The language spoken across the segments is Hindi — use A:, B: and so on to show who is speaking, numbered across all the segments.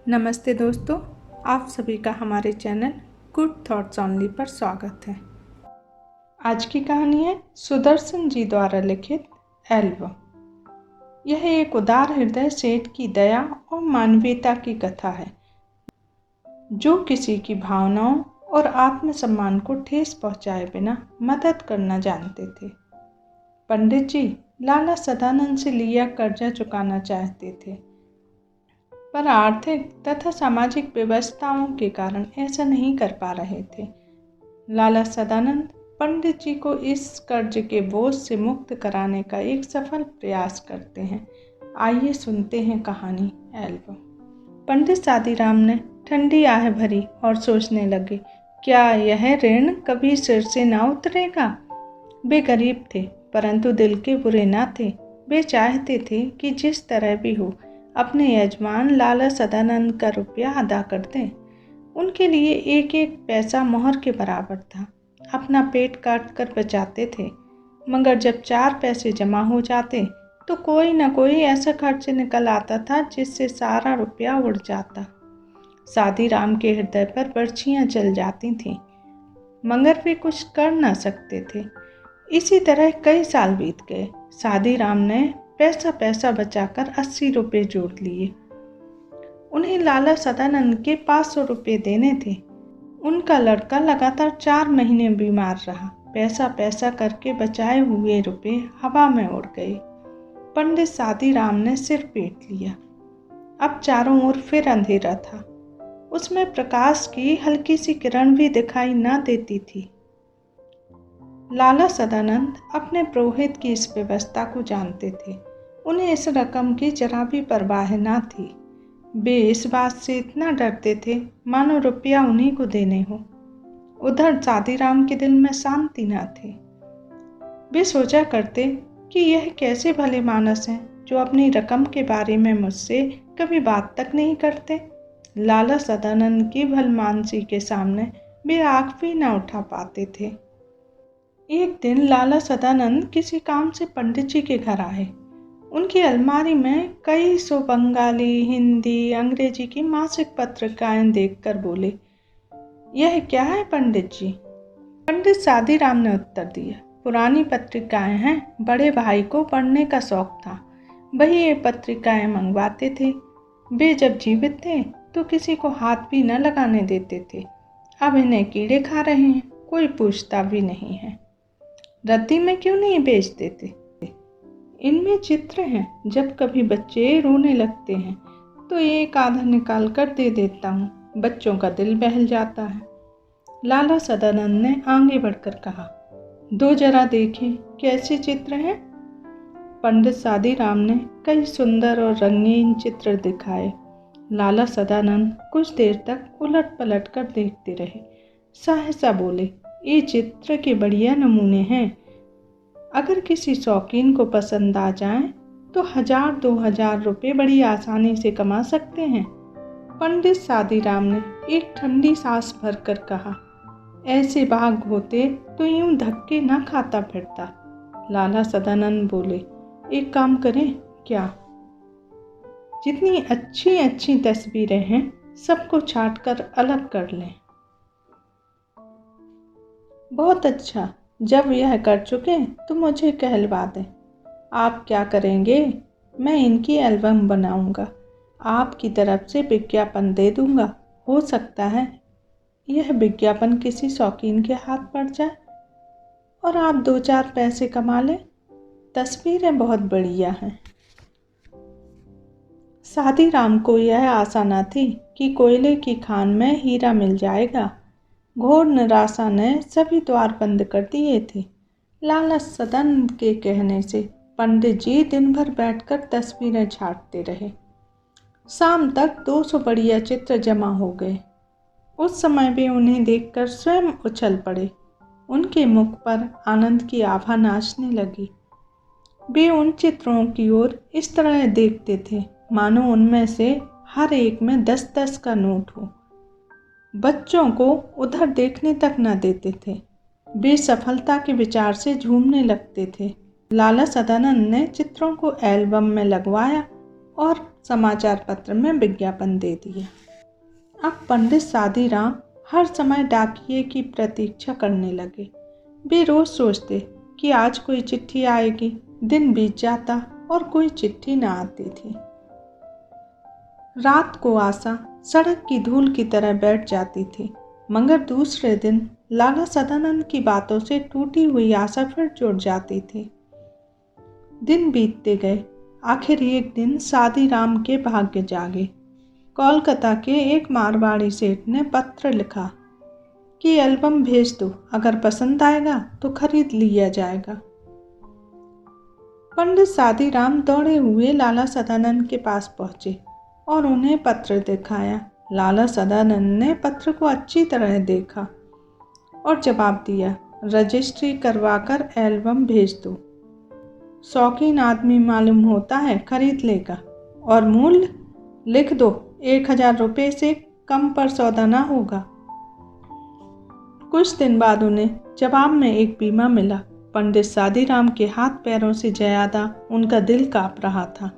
A: नमस्ते दोस्तों, आप सभी का हमारे चैनल गुड थॉट्स ओनली पर स्वागत है। आज की कहानी है सुदर्शन जी द्वारा लिखित एल्बम। यह एक उदार हृदय सेठ की दया और मानवीयता की कथा है, जो किसी की भावनाओं और आत्मसम्मान को ठेस पहुंचाए बिना मदद करना जानते थे। पंडित जी लाला सदानंद से लिया कर्जा चुकाना चाहते थे, पर आर्थिक तथा सामाजिक व्यवस्थाओं के कारण ऐसा नहीं कर पा रहे थे। लाला सदानंद पंडित जी को इस कर्ज के बोझ से मुक्त कराने का एक सफल प्रयास करते हैं। आइए सुनते हैं कहानी एल्बम। पंडित सादीराम ने ठंडी आह भरी और सोचने लगे, क्या यह ऋण कभी सिर से ना उतरेगा। वे गरीब थे, परंतु दिल के बुरे ना थे। वे चाहते थे कि जिस तरह भी हो अपने यजमान लाला सदानंद का रुपया अदा कर दें। उनके लिए एक एक पैसा मोहर के बराबर था। अपना पेट काट कर बचाते थे, मगर जब 4 पैसे जमा हो जाते तो कोई न कोई ऐसा खर्च निकल आता था जिससे सारा रुपया उड़ जाता। सादीराम के हृदय पर बर्छियां चल जाती थीं, मगर वे कुछ कर न सकते थे। इसी तरह कई साल बीत गए। सादीराम ने पैसा पैसा बचाकर 80 रुपये जोड़ लिए। उन्हें लाला सदानंद के 500 रुपये देने थे। उनका लड़का लगातार 4 महीने बीमार रहा। पैसा पैसा करके बचाए हुए रुपये हवा में उड़ गए। पंडित सादीराम ने सिर पीट लिया। अब चारों ओर फिर अंधेरा था। उसमें प्रकाश की हल्की सी किरण भी दिखाई न देती थी। लाला सदानंद अपने पुरोहित की इस व्यवस्था को जानते थे। उन्हें इस रकम की जरा भी परवाह न थी। वे इस बात से इतना डरते थे मानो रुपया उन्हीं को देने हो। उधर सादीराम के दिल में शांति न थी। वे सोचा करते कि यह कैसे भले मानस हैं जो अपनी रकम के बारे में मुझसे कभी बात तक नहीं करते। लाला सदानंद की भलमानसी के सामने वे आँख भी न उठा पाते थे। एक दिन लाला सदानंद किसी काम से पंडित जी के घर आए। उनकी अलमारी में कई सौ बंगाली, हिंदी, अंग्रेजी की मासिक पत्रिकाएं देखकर बोले, यह क्या है पंडित जी। पंडित सादीराम ने उत्तर दिया, पुरानी पत्रिकाएं हैं, बड़े भाई को पढ़ने का शौक था, वही ये पत्रिकाएं मंगवाते थे। वे जब जीवित थे तो किसी को हाथ भी न लगाने देते थे। अब इन्हें कीड़े खा रहे हैं, कोई पूछता भी नहीं है। रद्दी में क्यों नहीं बेच देते। इनमें चित्र हैं, जब कभी बच्चे रोने लगते हैं तो एक आधा निकाल कर दे देता हूँ, बच्चों का दिल बहल जाता है। लाला सदानंद ने आगे बढ़कर कहा, दो जरा देखें कैसे चित्र हैं। पंडित सादीराम ने कई सुंदर और रंगीन चित्र दिखाए। लाला सदानंद कुछ देर तक उलट पलट कर देखते रहे। सहसा बोले, ये चित्र के बढ़िया नमूने हैं। अगर किसी शौकीन को पसंद आ जाए तो 1000-2000 रुपये बड़ी आसानी से कमा सकते हैं। पंडित सादीराम ने एक ठंडी सांस भरकर कहा, ऐसे भाग होते तो यूं धक्के ना खाता फिरता। लाला सदानंद बोले, एक काम करें क्या, जितनी अच्छी अच्छी तस्वीरें हैं सबको छांटकर अलग कर लें। बहुत अच्छा, जब यह कर चुके तो मुझे कहलवा दें। आप क्या करेंगे, मैं इनकी एल्बम बनाऊंगा, आपकी तरफ से विज्ञापन दे दूंगा। हो सकता है यह विज्ञापन किसी शौकीन के हाथ पड़ जाए और आप 2-4 पैसे कमा लें। तस्वीरें बहुत बढ़िया हैं। सादीराम को यह आशा न थी कि कोयले की खान में हीरा मिल जाएगा। घोर निराशा ने सभी द्वार बंद कर दिए थे। लाला सदानंद के कहने से पंडित जी दिन भर बैठकर तस्वीरें छांटते रहे। शाम तक 200 बढ़िया चित्र जमा हो गए। उस समय वे उन्हें देखकर स्वयं उछल पड़े। उनके मुख पर आनंद की आभा नाचने लगी। वे उन चित्रों की ओर इस तरह देखते थे मानो उनमें से हर एक में 10-10 का नोट हो। बच्चों को उधर देखने तक न देते थे। वे सफलता के विचार से झूमने लगते थे। लाला सदानंद ने चित्रों को एल्बम में लगवाया और समाचार पत्र में विज्ञापन दे दिया। अब पंडित सादीराम हर समय डाकिये की प्रतीक्षा करने लगे। वे रोज सोचते कि आज कोई चिट्ठी आएगी। दिन बीत जाता और कोई चिट्ठी न आती थी। रात को आशा सड़क की धूल की तरह बैठ जाती थी, मगर दूसरे दिन लाला सदानंद की बातों से टूटी हुई आशा फिर जुड़ जाती थी। दिन बीतते गए। आखिर एक दिन सादीराम के भाग्य जागे। कोलकाता के एक मारवाड़ी सेठ ने पत्र लिखा कि एल्बम भेज दो, अगर पसंद आएगा तो खरीद लिया जाएगा। पंडित सादीराम दौड़े हुए लाला सदानंद के पास पहुंचे और उन्हें पत्र दिखाया। लाला सदानंद ने पत्र को अच्छी तरह देखा और जवाब दिया, रजिस्ट्री करवाकर एल्बम भेज दो। शौकीन आदमी मालूम होता है, खरीद लेगा। और मूल्य लिख दो, 1000 रुपये से कम पर सौदा ना होगा। कुछ दिन बाद उन्हें जवाब में एक बीमा मिला। पंडित सादीराम के हाथ पैरों से ज्यादा उनका दिल कांप रहा था।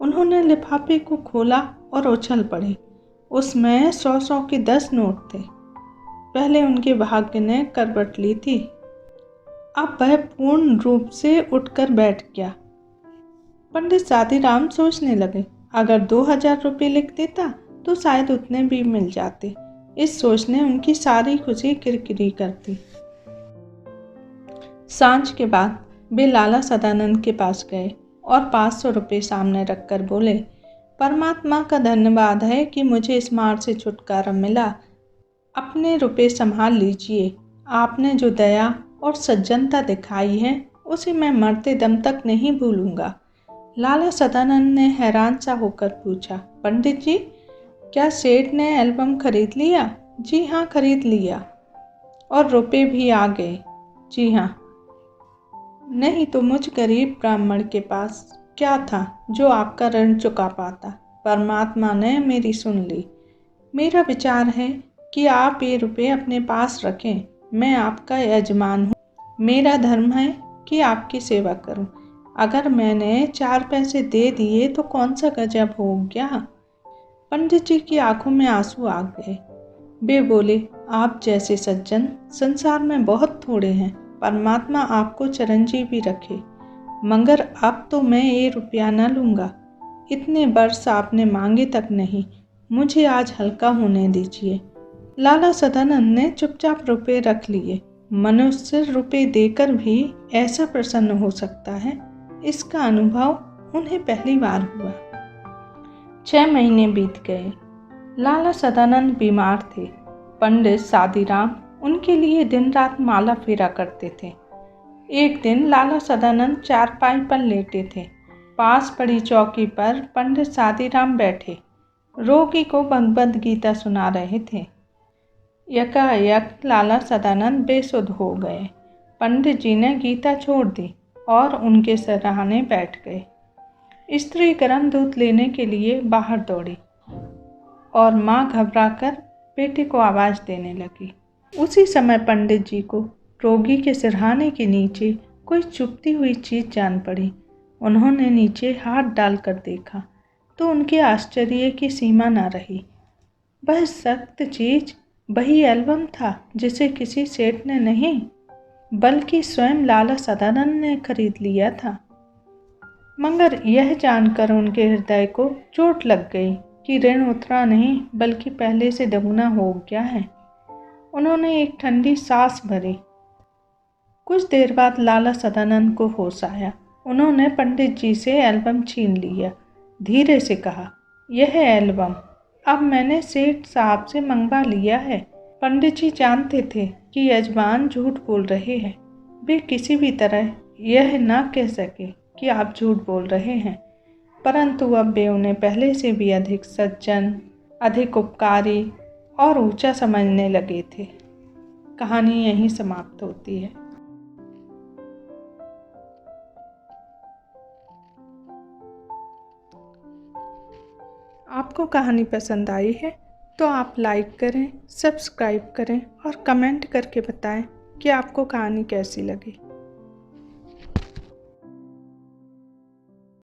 A: उन्होंने लिफाफे को खोला और उछल पड़े। उसमें 100 के 10 नोट थे। पहले उनके भाग्य ने करवट ली थी, अब वह पूर्ण रूप से उठकर बैठ गया। पंडित सादीराम सोचने लगे, अगर 2000 रुपये लिख देता तो शायद उतने भी मिल जाते। इस सोच ने उनकी सारी खुशी किरकिरी कर दी। सांझ के बाद वे लाला सदानंद के पास गए और 500 रुपये सामने रखकर बोले, परमात्मा का धन्यवाद है कि मुझे इस मार से छुटकारा मिला। अपने रुपये संभाल लीजिए। आपने जो दया और सज्जनता दिखाई है उसे मैं मरते दम तक नहीं भूलूंगा। लाला सदानंद ने हैरान सा होकर पूछा, पंडित जी, क्या सेठ ने एल्बम खरीद लिया? जी हाँ, खरीद लिया। और रुपये भी आ गए? जी हाँ। नहीं तो मुझ गरीब ब्राह्मण के पास क्या था जो आपका ऋण चुका पाता? परमात्मा ने मेरी सुन ली। मेरा विचार है कि आप ये रुपये अपने पास रखें। मैं आपका यजमान हूँ। मेरा धर्म है कि आपकी सेवा करूँ। अगर मैंने 4 पैसे दे दिए तो कौन सा गजब हो गया? पंडित जी की आंखों में आंसू आ गए। वे बोले, आप जैसे सज्जन संसार में बहुत थोड़े हैं। परमात्मा आपको चिरंजीवी रखे। मगर अब तो मैं ये रुपया न लूँगा। इतने वर्ष आपने मांगे तक नहीं। मुझे आज हल्का होने दीजिए। लाला सदानंद ने चुपचाप रुपये रख लिए। मनुष्य रुपये देकर भी ऐसा प्रसन्न हो सकता है, इसका अनुभव उन्हें पहली बार हुआ। 6 महीने बीत गए। लाला सदानंद बीमार थे। पंडित सादीराम उनके लिए दिन रात माला फेरा करते थे। एक दिन लाला सदानंद चारपाई पर लेटे थे। पास पड़ी चौकी पर पंडित सादीराम बैठे रोगी को भगवद गीता सुना रहे थे। यकायक लाला सदानंद बेसुध हो गए। पंडित जी ने गीता छोड़ दी और उनके सराहने बैठ गए। स्त्री गर्म दूध लेने के लिए बाहर दौड़ी और माँ घबराकर बेटे को आवाज़ देने लगी। उसी समय पंडित जी को रोगी के सिरहाने के नीचे कोई चुभती हुई चीज़ जान पड़ी। उन्होंने नीचे हाथ डालकर देखा तो उनके आश्चर्य की सीमा न रही। वह सख्त चीज़ वही एल्बम था जिसे किसी सेठ ने नहीं बल्कि स्वयं लाला सदानंद ने खरीद लिया था। मगर यह जानकर उनके हृदय को चोट लग गई कि ऋण उतरा नहीं बल्कि पहले से दोगुना हो गया है। उन्होंने एक ठंडी सांस भरी। कुछ देर बाद लाला सदानंद को होश आया। उन्होंने पंडित जी से एल्बम छीन लिया। धीरे से कहा, यह एल्बम अब मैंने सेठ साहब से मंगवा लिया है। पंडित जी जानते थे कि यजमान झूठ बोल रहे हैं। वे किसी भी तरह यह ना कह सके कि आप झूठ बोल रहे हैं, परंतु अब वे उन्हें पहले से भी अधिक सज्जन, अधिक उपकारी और ऊंचा समझने लगे थे। कहानी यहीं समाप्त होती है। आपको कहानी पसंद आई है तो आप लाइक करें, सब्सक्राइब करें और कमेंट करके बताएं कि आपको कहानी कैसी लगी।